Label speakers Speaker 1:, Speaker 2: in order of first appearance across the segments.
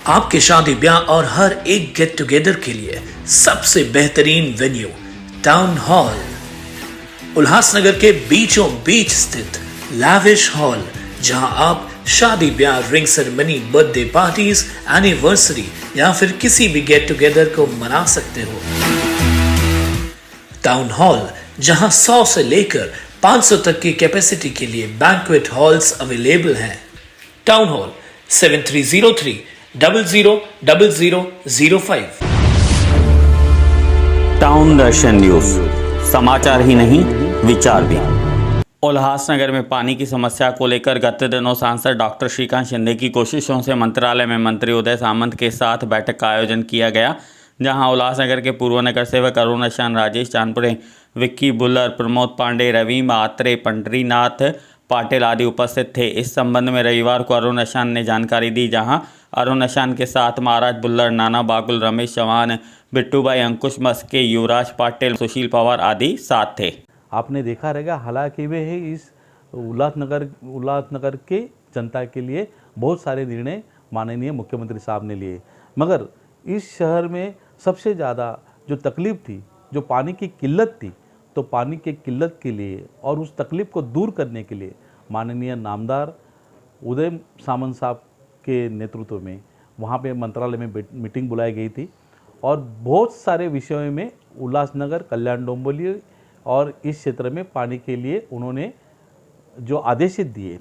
Speaker 1: आपके शादी ब्याह और हर एक गेट टुगेदर के लिए सबसे बेहतरीन वेन्यू टाउन हॉल, उल्लासनगर के बीचों बीच स्थित लैविश हॉल, जहां आप शादी ब्याह, ring ceremony, birthday parties, anniversary या फिर किसी भी गेट टुगेदर को मना सकते हो। टाउन हॉल, जहां 100 से लेकर 500 तक की कैपेसिटी के लिए बैंक्वेट हॉल्स अवेलेबल हैं। Town hall 7303000005।
Speaker 2: टाउन दर्शन न्यूज, समाचार ही नहीं विचार भी। उल्लासनगर में पानी की समस्या को लेकर गत दिनों सांसद डॉक्टर श्रीकांत शिंदे की कोशिशों से मंत्रालय में मंत्री उदय सामंत के साथ बैठक का आयोजन किया गया, जहां उल्लासनगर के पूर्व नगर सेवक अरुण अशान, राजेश चांदपुरे, विक्की बुल्लर, प्रमोद पांडे, रवि मात्रे, पंडरीनाथ पाटिल आदि उपस्थित थे। इस संबंध में रविवार को अरुण अशान ने जानकारी दी, जहां अरुण अशान के साथ महाराज बुल्लर, नाना बागुल, रमेश चौहान, बिट्टू भाई, अंकुश मस्के, युवराज पाटिल, सुशील पवार आदि साथ थे।
Speaker 3: आपने देखा रहेगा, हालांकि वे इस उल्लासनगर के जनता के लिए बहुत सारे निर्णय माननीय मुख्यमंत्री साहब ने लिए, मगर इस शहर में सबसे ज़्यादा जो तकलीफ़ थी, जो पानी की किल्लत थी, तो पानी की किल्लत के लिए और उस तकलीफ़ को दूर करने के लिए माननीय नामदार उदय सामंत साहब के नेतृत्व में वहाँ पे मंत्रालय में मीटिंग बुलाई गई थी और बहुत सारे विषयों में उल्लासनगर, कल्याण डोंबिवली और इस क्षेत्र में पानी के लिए उन्होंने जो आदेश दिए,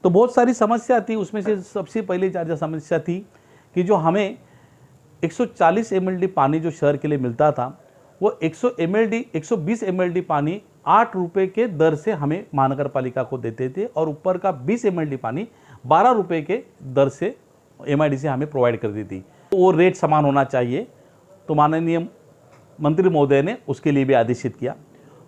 Speaker 3: तो बहुत सारी समस्या थी। उसमें से सबसे पहले समस्या थी कि जो हमें 140 mld पानी जो शहर के लिए मिलता था, वो 120 mld पानी 8 रुपये के दर से हमें महानगर पालिका को देते थे और ऊपर का 20 mld पानी 12 रुपये के दर से MIDC हमें प्रोवाइड करती थी। तो वो रेट समान होना चाहिए, तो माननीय मंत्री महोदय ने उसके लिए भी आदेशित किया।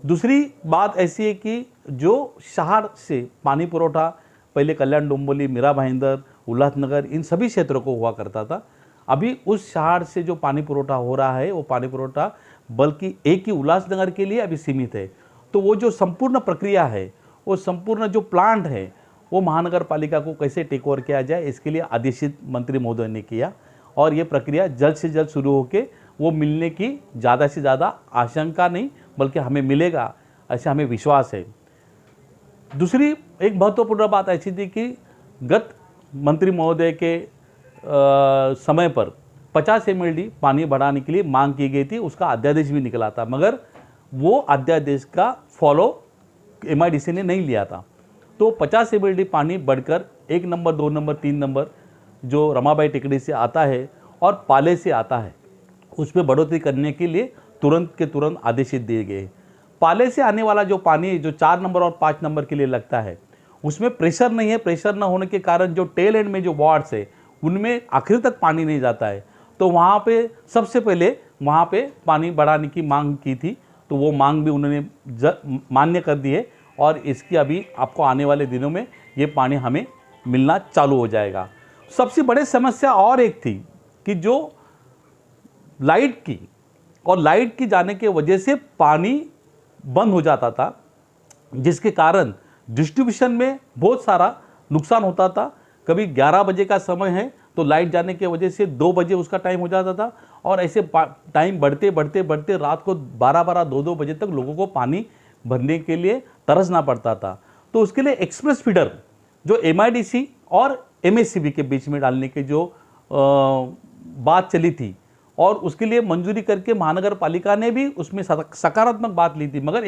Speaker 3: दूसरी बात ऐसी है कि जो शहर से पानी पुरोठा पहले कल्याण डोंबिवली, मीरा भाईंदर, उल्लासनगर, इन सभी क्षेत्रों को हुआ करता था, अभी उस शहर से जो पानी पुरोठा हो रहा है वो पानी पुरोठा बल्कि एक ही उल्लासनगर के लिए अभी सीमित है। तो वो जो संपूर्ण प्रक्रिया है, वो संपूर्ण जो प्लांट है, वो महानगर पालिका को कैसे टेक ओवर किया जाए, इसके लिए आदेशित मंत्री महोदय ने किया और ये प्रक्रिया जल्द से जल्द शुरू होकर वो मिलने की ज़्यादा से ज़्यादा आशंका नहीं बल्कि हमें मिलेगा, ऐसे हमें विश्वास है। दूसरी एक महत्वपूर्ण बात ऐसी थी कि गत मंत्री महोदय के समय पर 50 mld पानी बढ़ाने के लिए मांग की गई थी, उसका अध्यादेश भी निकला था, मगर वो अध्यादेश का फॉलो MIDC ने नहीं लिया था। तो 50 mld पानी बढ़कर 1 नंबर, 2 नंबर, 3 नंबर जो रमाबाई टेकड़ी से आता है और पाले से आता है, उसमें बढ़ोतरी करने के लिए तुरंत के तुरंत आदेशित दिए गए। पाले से आने वाला जो पानी जो 4 नंबर और 5 नंबर के लिए लगता है, उसमें प्रेशर नहीं है। प्रेशर न होने के कारण जो टेल एंड में जो वार्ड्स है उनमें आखिर तक पानी नहीं जाता है, तो वहाँ पे सबसे पहले वहाँ पे पानी बढ़ाने की मांग की थी, तो वो मांग भी उन्होंने मान्य कर दी है और इसकी अभी आपको आने वाले दिनों में ये पानी हमें मिलना चालू हो जाएगा। सबसे बड़ी समस्या और एक थी कि जो लाइट की जाने के वजह से पानी बंद हो जाता था, जिसके कारण डिस्ट्रीब्यूशन में बहुत सारा नुकसान होता था। कभी 11 बजे का समय है तो लाइट जाने की वजह से 2 बजे उसका टाइम हो जाता था और ऐसे टाइम बढ़ते रात को 12-12, 2-2 बजे तक लोगों को पानी भरने के लिए तरसना पड़ता था। तो उसके लिए एक्सप्रेस फीडर जो MIDC और MSCB के बीच में डालने की जो बात चली थी और उसके लिए मंजूरी करके महानगर पालिका ने भी उसमें सकारात्मक बात ली थी, मगर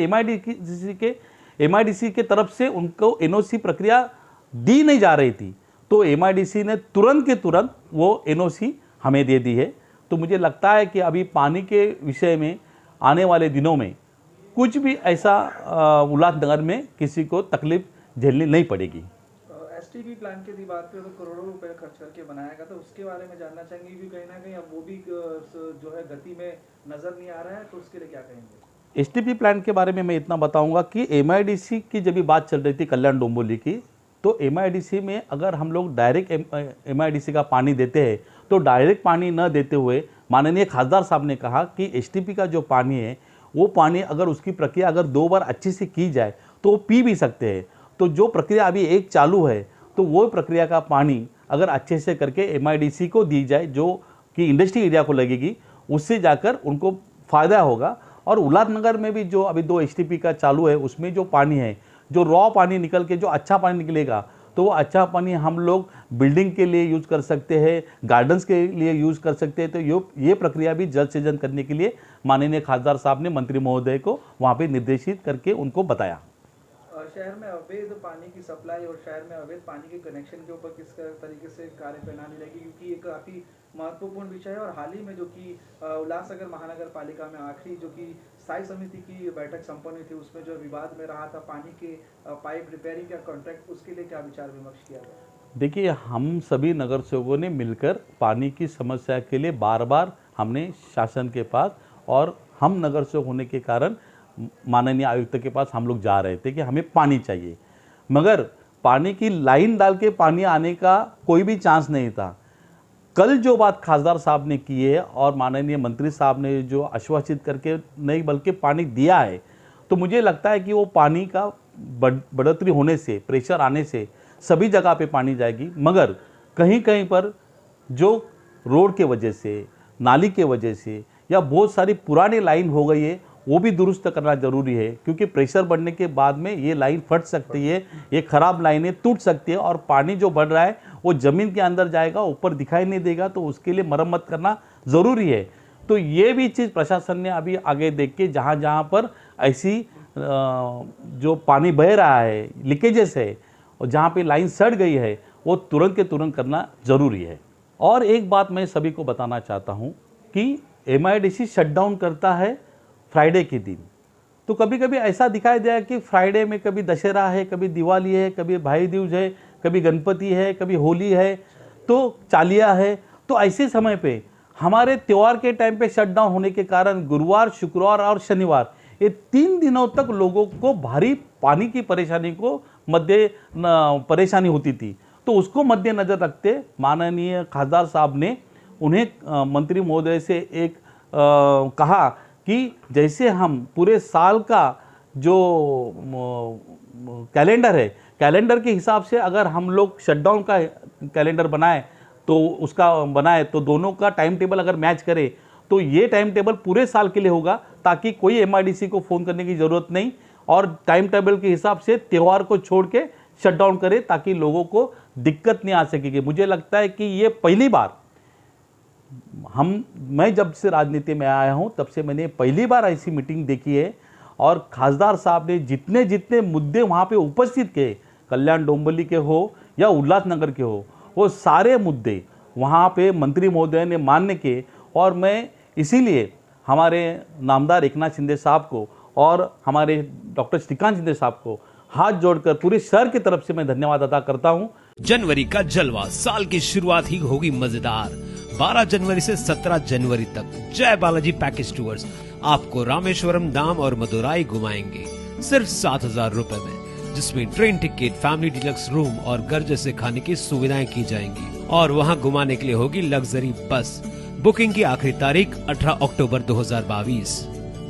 Speaker 3: MIDC के तरफ से उनको NOC प्रक्रिया दी नहीं जा रही थी, तो MIDC ने तुरंत के तुरंत वो NOC हमें दे दी है। तो मुझे लगता है कि अभी पानी के विषय में आने वाले दिनों में कुछ भी ऐसा उल्लासनगर में किसी को तकलीफ झेलनी नहीं पड़ेगी।
Speaker 4: STP प्लान की बात पे तो करोड़ों रुपए खर्च करके बनाया गया था, उसके बारे में जानना चाहेंगे कि कहीं ना कहीं अब वो भी जो है गति में नजर नहीं आ रहा है, तो उसके लिए क्या कहेंगे?
Speaker 3: STP प्लान के बारे में मैं इतना बताऊंगा कि MIDC की जब भी बात चल रही थी कल्याण डोंबिवली की, तो MIDC में अगर हम लोग डायरेक्ट MIDC का पानी देते हैं तो डायरेक्ट पानी न देते हुए माननीय खासदार साहब ने कहा कि STP का जो पानी है वो पानी अगर उसकी प्रक्रिया अगर 2 बार अच्छी से की जाए तो वो पी भी सकते हैं। तो जो प्रक्रिया अभी एक चालू है, तो वो प्रक्रिया का पानी अगर अच्छे से करके MIDC को दी जाए, जो कि इंडस्ट्री एरिया को लगेगी, उससे जाकर उनको फ़ायदा होगा। और उल्लासनगर में भी जो अभी 2 STP का चालू है, उसमें जो पानी है, जो रॉ पानी निकल के जो अच्छा पानी निकलेगा, तो वो अच्छा पानी हम लोग बिल्डिंग के लिए यूज़ कर सकते हैं, गार्डन्स के लिए यूज़ कर सकते हैं। तो ये प्रक्रिया भी जल्द से जल्द करने के लिए माननीय खासदार साहब ने मंत्री महोदय को वहाँ पे निर्देशित करके उनको बताया।
Speaker 4: शहर में अवैध पानी की सप्लाई और शहर में अवैध पानी के कनेक्शन के ऊपर किस तरीके से कार्यप्रणाली रहेगी, क्योंकि ये काफ़ी महत्वपूर्ण विषय है। और हाल ही में जो कि उल्लासनगर महानगर पालिका में आखिरी जो कि स्थायी समिति की बैठक संपन्न हुई थी, उसमें जो विवाद में रहा था पानी के पाइप रिपेयरिंग का कॉन्ट्रैक्ट, उसके लिए क्या विचार विमर्श किया गया?
Speaker 3: देखिए, हम सभी नगर सेवकों ने मिलकर पानी की समस्या के लिए बार बार हमने शासन के पास, और हम नगर सेवक होने के कारण माननीय आयुक्त के पास हम लोग जा रहे थे कि हमें पानी चाहिए, मगर पानी की लाइन डाल के पानी आने का कोई भी चांस नहीं था। कल जो बात खासदार साहब ने की है और माननीय मंत्री साहब ने जो आश्वासित करके नहीं बल्कि पानी दिया है, तो मुझे लगता है कि वो पानी का बढ़ोतरी होने से, प्रेशर आने से सभी जगह पे पानी जाएगी। मगर कहीं कहीं पर जो रोड के वजह से, नाली के वजह से, या बहुत सारी पुरानी लाइन हो गई है, वो भी दुरुस्त करना ज़रूरी है, क्योंकि प्रेशर बढ़ने के बाद में ये लाइन फट सकती है, ये ख़राब लाइनें टूट सकती है, और पानी जो बढ़ रहा है वो ज़मीन के अंदर जाएगा, ऊपर दिखाई नहीं देगा, तो उसके लिए मरम्मत करना ज़रूरी है। तो ये भी चीज़ प्रशासन ने अभी आगे देख के जहाँ जहाँ पर ऐसी जो पानी बह रहा है, लीकेजेस है, और जहाँ पे लाइन सड़ गई है, वो तुरंत के तुरंत करना ज़रूरी है। और एक बात मैं सभी को बताना चाहता हूँ कि MIDC शटडाउन करता है फ्राइडे के दिन। तो कभी कभी ऐसा दिखाई दिया कि फ्राइडे में कभी दशहरा है, कभी दिवाली है, कभी भाई दूज है, कभी गणपति है, कभी होली है, तो चालिया है। तो ऐसे समय पे हमारे त्यौहार के टाइम पे शटडाउन होने के कारण गुरुवार, शुक्रवार और शनिवार, ये 3 दिनों तक लोगों को भारी पानी की परेशानी होती थी। तो उसको मद्देनजर रखते माननीय खासदार साहब ने उन्हें मंत्री महोदय से एक कहा कि जैसे हम पूरे साल का जो कैलेंडर है, कैलेंडर के हिसाब से अगर हम लोग शटडाउन का कैलेंडर बनाए तो दोनों का टाइम टेबल अगर मैच करे तो ये टाइम टेबल पूरे साल के लिए होगा, ताकि कोई MIDC को फ़ोन करने की ज़रूरत नहीं, और टाइम टेबल के हिसाब से त्यौहार को छोड़ के शटडाउन करे, ताकि लोगों को दिक्कत नहीं आ सकेगी। मुझे लगता है कि ये पहली बार मैं जब से राजनीति में आया हूं, तब से मैंने पहली बार ऐसी मीटिंग देखी है। और खासदार साहब ने जितने जितने मुद्दे वहां पे उपस्थित किए, कल्याण डोंबिवली के हो या उल्लासनगर के हो, वो सारे मुद्दे वहां पे मंत्री महोदय ने मान्य किए। और मैं इसीलिए हमारे नामदार एकनाथ शिंदे साहब को और हमारे डॉक्टर श्रीकांत शिंदे साहब को हाथ जोड़कर पूरे शहर की तरफ से मैं धन्यवाद अदा करता हूं।
Speaker 5: जनवरी का जलवा, साल की शुरुआत ही होगी मजेदार। 12 जनवरी से 17 जनवरी तक जय बालाजी पैकेज टूर्स आपको रामेश्वरम, डाम और मदुराई घुमाएंगे सिर्फ 7,000 रुपए में, जिसमें train ticket, family deluxe room और घर जैसे खाने की सुविधाएं की जाएंगी। और वहां घुमाने के लिए होगी लग्जरी बस। बुकिंग की आखिरी तारीख 18 अक्टूबर 2022।